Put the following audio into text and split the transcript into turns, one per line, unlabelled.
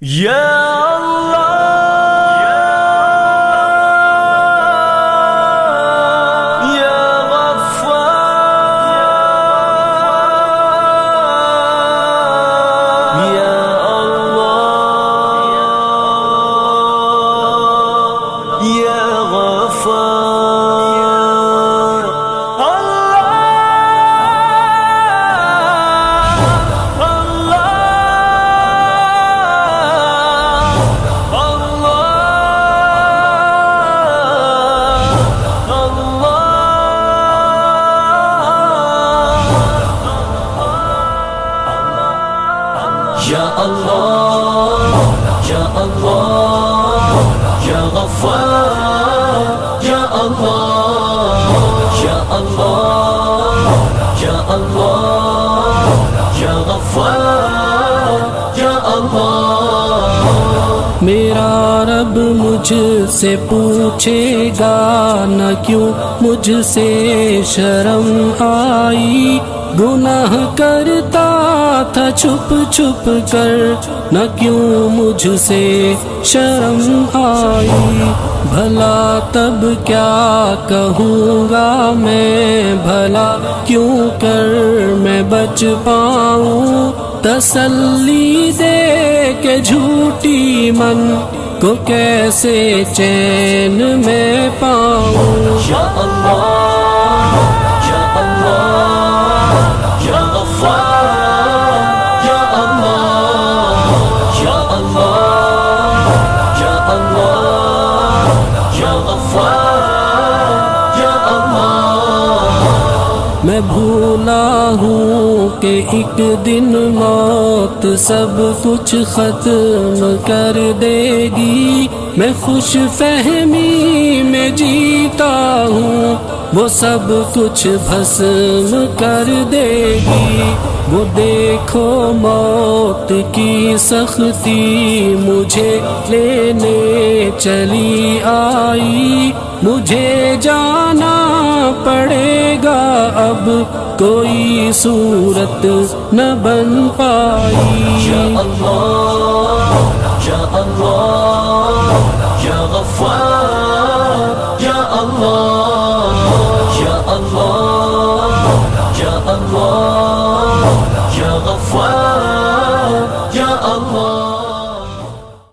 या अल्लाह या गफ्फार या अल्लाह या गफ्फार या अल्लाह या अल्लाह या गफ्फार या अल्लाह या अल्लाह या अल्लाह या गफ्फार या अल्लाह।
मेरा रब मुझसे पूछेगा न क्यों मुझसे शर्म आई, गुनाह करता था छुप छुप कर, न क्यों मुझसे शर्म आई। भला तब क्या कहूँगा मैं, भला क्यों कर मैं बच पाऊँ, तसल्ली दे के झूठी मन को कैसे चैन में पाऊँ।
या अल्लाह या अल्लाह या गफ्फार या अल्लाह या अल्लाह या अल्लाह या गफ्फार या अल्लाह।
मैं भूला हूँ कि एक दिन मौत सब कुछ खत्म कर देगी, मैं खुश फहमी में जीता हूँ वो सब कुछ भस्म कर देगी। वो देखो मौत की सख्ती मुझे लेने चली आई, मुझे जाना पड़ेगा अब कोई सूरत न बन पाई।
या अल्लाह या अल्लाह या गफ्फार या अल्लाह